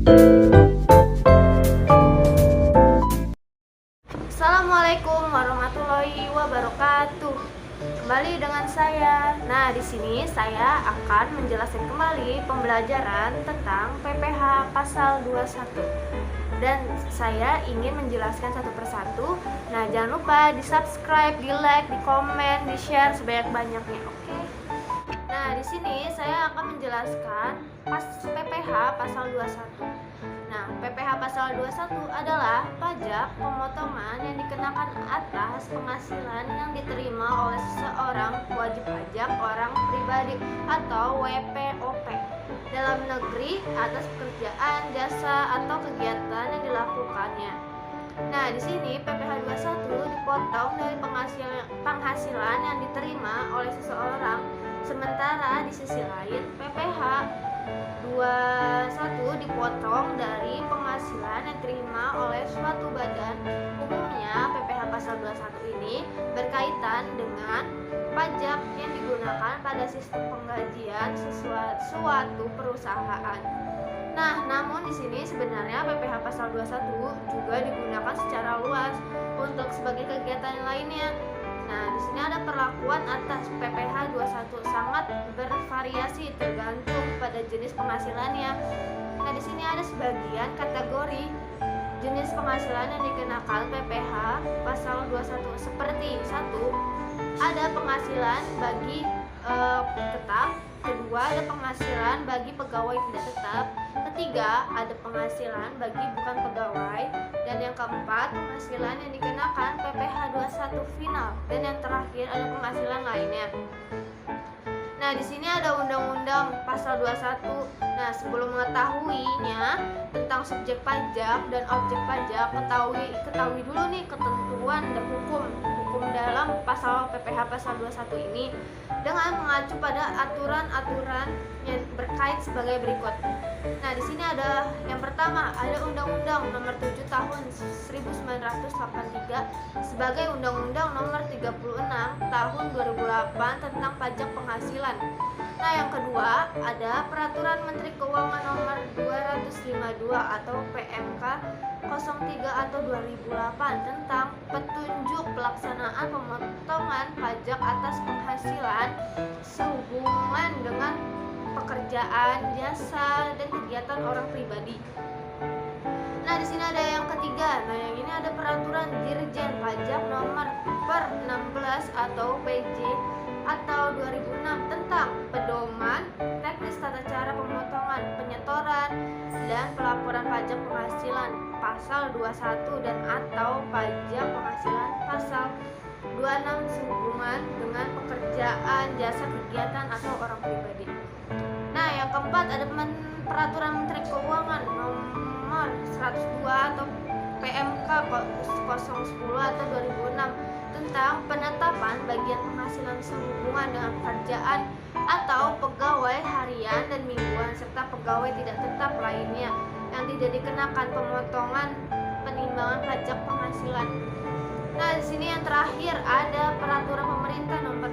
Assalamualaikum warahmatullahi wabarakatuh. Kembali dengan saya. Nah, di sini saya akan menjelaskan kembali pembelajaran tentang PPH pasal 21. Dan saya ingin menjelaskan satu persatu. Nah, jangan lupa di-subscribe, di-like, di-komen, di-share sebanyak-banyaknya, oke? Nah, di sini saya akan menjelaskan PPH pasal 21. Nah, PPH pasal 21 adalah pajak pemotongan yang dikenakan atas penghasilan yang diterima oleh seseorang wajib pajak orang pribadi atau WPOP dalam negeri atas pekerjaan, jasa, atau kegiatan yang dilakukannya. Nah, di sini PPH 21 dipotong dari penghasilan yang diterima oleh seseorang, sementara di sisi lain PPH 21 dipotong dari penghasilan yang diterima oleh suatu badan. Umumnya PPH pasal 21 ini berkaitan dengan pajak yang digunakan pada sistem penggajian suatu perusahaan. Nah, namun di sini sebenarnya PPH pasal 21 juga digunakan secara luas untuk sebagai kegiatan yang lainnya. Nah, di sini ada perlakuan atas PPH 21 sangat bervariasi tergantung pada jenis penghasilannya. Nah, di sini ada sebagian kategori jenis penghasilan yang dikenakan PPH pasal 21 seperti 1. Ada penghasilan bagi tetap. Kedua, ada penghasilan bagi pegawai tidak tetap. Ketiga, ada penghasilan bagi bukan pegawai. Dan yang keempat, penghasilan yang dikenakan PPH 21 final. Dan yang terakhir, ada penghasilan lainnya. Nah, di sini ada Undang-Undang Pasal 21. Nah, sebelum mengetahuinya tentang subjek pajak dan objek pajak, ketahui dulu nih ketentuan dan hukum dalam pasal PPH pasal 21 ini dengan mengacu pada aturan-aturan yang berkait sebagai berikut. Nah, di sini ada yang pertama, ada Undang-Undang Nomor 7 Tahun 1983 sebagai Undang-Undang Nomor 36 Tahun 2008 tentang pajak penghasilan. Nah, yang kedua, ada Peraturan Menteri Keuangan Nomor 252 atau PMK 03 atau 2008 tentang petunjuk pelaksanaan pemotongan pajak atas penghasilan sehubungan dengan pekerjaan, jasa, dan kegiatan orang pribadi. Nah, di sini ada yang ketiga. Nah, yang ini ada Peraturan Dirjen Pajak Nomor per 16 atau PJ atau 2006 tentang pedoman teknis tata cara pemotongan, penyetoran, dan pelaporan pajak penghasilan pasal 21 dan atau pajak penghasilan pasal 26 sehubungan dengan pekerjaan, jasa, kegiatan, atau orang pribadi. Nah, yang keempat ada Peraturan Menteri Keuangan Nomor 102 atau PMK 010 atau 2006 tentang penetapan bagian penghasilan sehubungan dengan pekerjaan atau pegawai harian dan mingguan serta pegawai tidak tetap lainnya yang tidak dikenakan pemotongan penimbangan pajak penghasilan. Nah, di sini yang terakhir ada Peraturan Pemerintah Nomor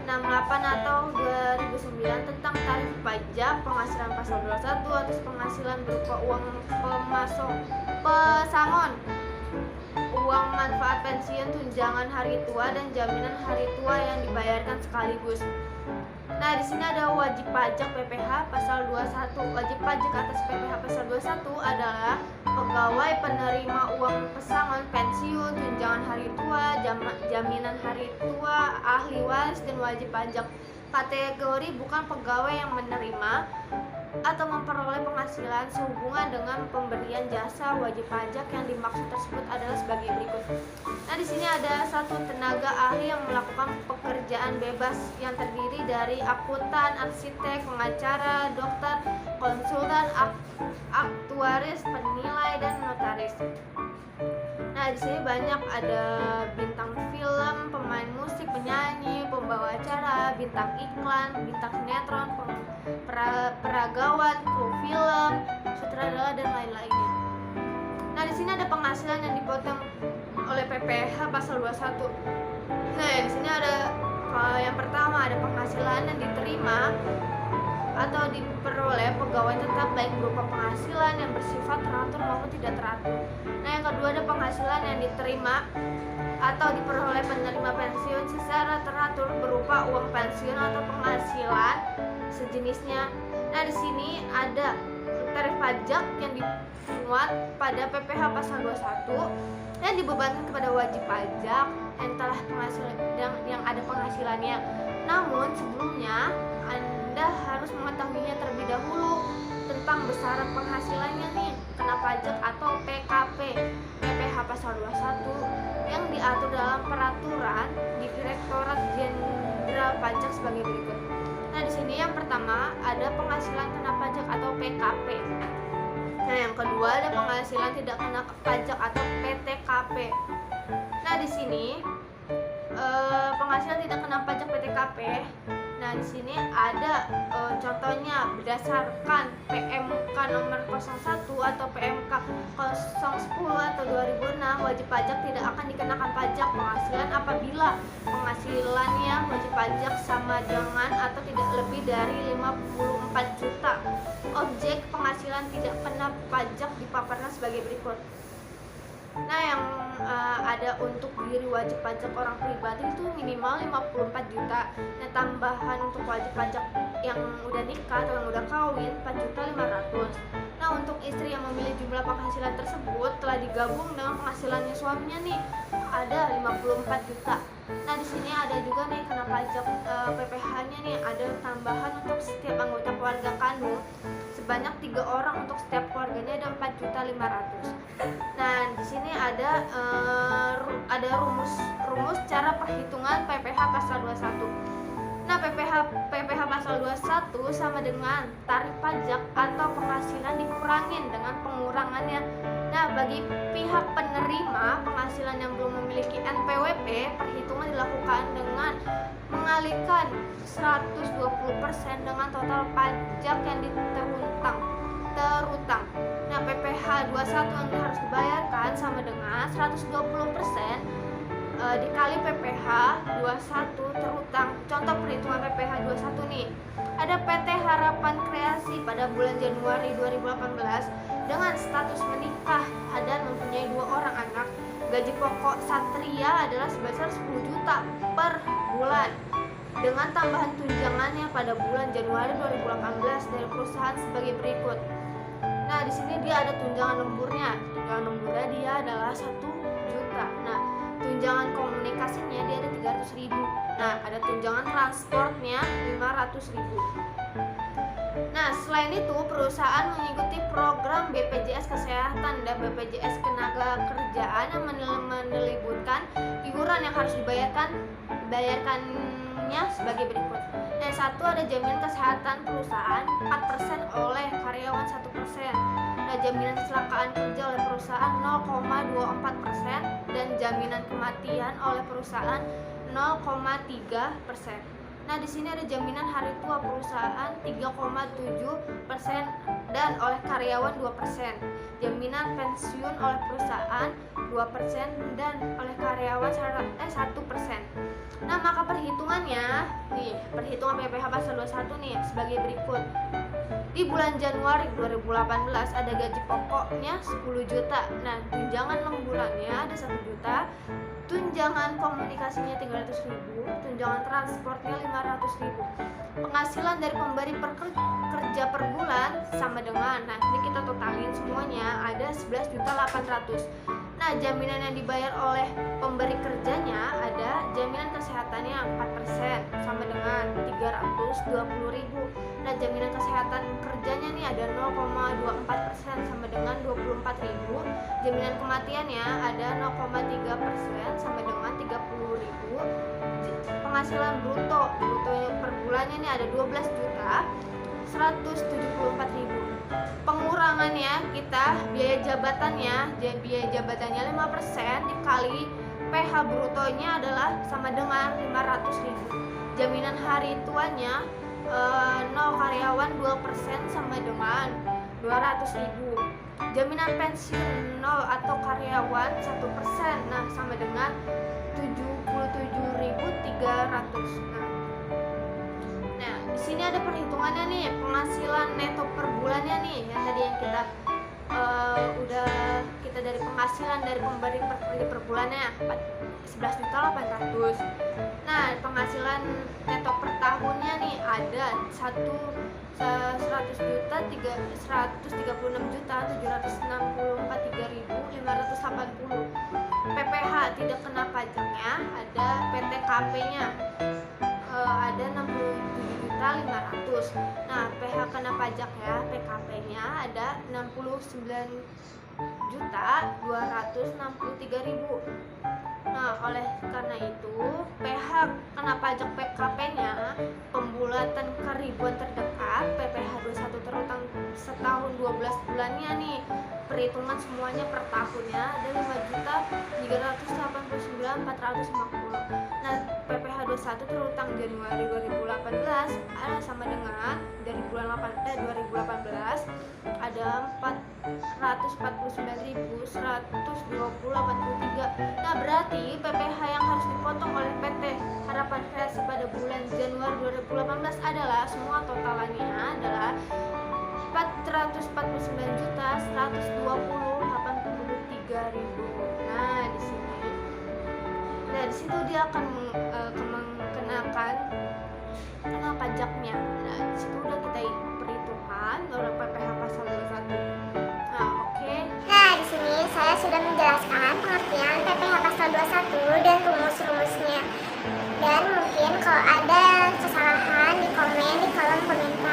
68 atau 2009 tentang tarif pajak penghasilan pasal 21 atas penghasilan berupa uang pesangon, uang manfaat pensiun, tunjangan hari tua, dan jaminan hari tua yang dibayarkan sekaligus. Nah, di sini ada wajib pajak PPH pasal 21. Wajib pajak atas PPH pasal 21 adalah pegawai penerima uang pesangon, pensiun, tunjangan hari tua, jaminan hari tua, ahli waris, dan wajib pajak. Kategori bukan pegawai yang menerima atau memperoleh penghasilan sehubungan dengan pemberian jasa wajib pajak yang dimaksud tersebut adalah sebagai berikut. Nah, di sini ada satu tenaga ahli yang melakukan pekerjaan bebas yang terdiri dari akuntan, arsitek, pengacara, dokter, konsultan, aktuaris, penilai, dan notaris. Nah, di sini banyak ada bintang film, pemain musik, penyanyi, pembawa acara, bintang iklan, bintang sinetron, peragawan, kru film, sutradara, dan lain-lainnya. Nah, di sini ada penghasilan yang dipotong oleh PPH pasal 21. Nah, di sini ada yang pertama ada penghasilan yang diterima atau diperoleh pegawai tetap baik berupa penghasilan yang bersifat teratur maupun tidak teratur. Nah, yang kedua ada penghasilan yang diterima atau diperoleh penerima pensiun secara teratur berupa uang pensiun atau penghasilan sejenisnya. Nah, di sini ada tarif pajak yang dimuat pada PPh pasal 21 yang dibebankan kepada wajib pajak yang telah yang ada penghasilannya. Namun sebelumnya Anda harus mengetahuinya terlebih dahulu tentang besaran penghasilannya nih, kena pajak atau PKP PPh pasal 21 yang diatur dalam peraturan di Direktorat Jenderal Pajak sebagai berikut. Nah, di sini yang pertama ada penghasilan kena pajak atau PKP. Nah, yang kedua ada penghasilan tidak kena pajak atau PTKP. Nah, di sini penghasilan tidak kena pajak PTKP. Nah, di sini ada contohnya berdasarkan PMK nomor 01 atau PMK 010 atau 2006, wajib pajak tidak akan dikenakan pajak penghasilan apabila penghasilannya wajib pajak sama dengan atau tidak lebih dari 54 juta. Objek penghasilan tidak kena pajak dipaparkan sebagai berikut. Nah, yang ada untuk diri wajib pajak orang pribadi itu minimal 54 juta. Nah, tambahan untuk wajib pajak yang udah nikah atau yang udah kawin 4.500.000. Nah, untuk istri yang memilih jumlah penghasilan tersebut telah digabung dengan penghasilannya suaminya nih ada 54 juta. Nah, di sini ada juga nih kena pajak PPh-nya nih, ada tambahan untuk setiap anggota keluarga kandung sebanyak 3 orang, untuk setiap keluarganya ada 4.500.000. Nah, di sini ada rumus cara perhitungan PPh pasal 21. Nah, PPh pasal 21 sama dengan tarif pajak atau penghasilan dikurangin dengan pengurangannya. Nah, bagi pihak penerima penghasilan yang belum memiliki NPWP, perhitungan dilakukan dengan mengalihkan 120% dengan total pajak yang terutang. Nah, PPh 21 yang harus dibayarkan sama dengan 120% dikali PPh 21 terutang. Contoh perhitungan PPh 21 nih. Ada PT Harapan Kreasi pada bulan Januari 2018 dengan status menikah dan mempunyai 2 orang anak. Gaji pokok Satria adalah sebesar 10 juta per bulan dengan tambahan tunjangannya pada bulan Januari 2018 dari perusahaan sebagai berikut. Nah, di sini dia ada tunjangan lemburnya. Tunjangan lemburnya dia adalah 1 juta. Nah, tunjangan komunikasinya dia ada 300.000. Nah, ada tunjangan transportnya 500.000. Nah, selain itu perusahaan mengikuti program BPJS Kesehatan dan BPJS Ketenagakerjaan yang menyebutkan iuran yang harus dibayarkannya sebagai berikut. Nah, satu ada jaminan kesehatan perusahaan 4% oleh karyawan 1%. Nah, jaminan kecelakaan kerja oleh perusahaan 0,24% dan jaminan kematian oleh perusahaan 0,3%. Nah, di sini ada jaminan hari tua perusahaan 3,7% dan oleh karyawan 2%. Jaminan pensiun oleh perusahaan 2% dan oleh karyawan 1%. Nah, maka perhitungannya nih, perhitungan PPh pasal 21 nih sebagai berikut. Di bulan Januari 2018 ada gaji pokoknya 10 juta. Nah, tunjangan lemburannya ada 1 juta. Tunjangan komunikasinya 300.000, tunjangan transportnya 500.000. Penghasilan dari pemberi kerja per bulan sama dengan, nah ini kita totalin semuanya ada 11.800.000. Nah, jaminan yang dibayar oleh pemberi kerjanya ada jaminan kesehatannya 4% sama dengan 320.000. Nah, jaminan kesehatan kerjanya nih ada 0,24% sama dengan 24.000. Jaminan kematiannya ada 0,3% sama dengan 30.000. Penghasilan bruto per bulannya nih ada 12.174.000. Pengurangannya kita biaya jabatannya 5% dikali PH brutonya adalah sama dengan 500.000. Jaminan hari tuanya 0 karyawan 2% sama dengan 200.000. Jaminan pensiun 0 atau karyawan 1%, nah sama dengan 77.300. Nah, di sini ada perhitungannya nih, penghasilan neto per bulannya nih, yang tadi yang kita udah kita dari penghasilan dari pemberi per bulannya 11.800.000. Nah, penghasilan neto per tahunnya nih ada 136.764.3.580. PPH tidak kena pajaknya, ada PTKP-nya ada 67.500.000. Nah, PH kena pajak ya, PKP-nya ada 69.263.000. Nah, oleh karena itu PH kena pajak PKP-nya pembulatan ke ribuan terdekat, PPH 21 terutang setahun 12 bulannya nih, perhitungan semuanya per tahunnya ada 5.389.450. Nah, PPH 21 terutang Januari 2018 sama dengan dari bulan 2018 ada 449.120.83. Nah, berarti PPH yang harus dipotong oleh PT Harapan Kreasi pada bulan Januari 2018 adalah semua totalannya adalah 449.120.83.000. Nah, di sini, dari situ dia akan mengenakan pajaknya. Nah, di situ udah kita perhitungan menurut PPH pasal 21. Nah, oke. Nah, di sini saya sudah menjelaskan pengertian PPH pasal 21 dan rumus-rumusnya. Dan mungkin kalau ada kesalahan di komen di kolom komentar.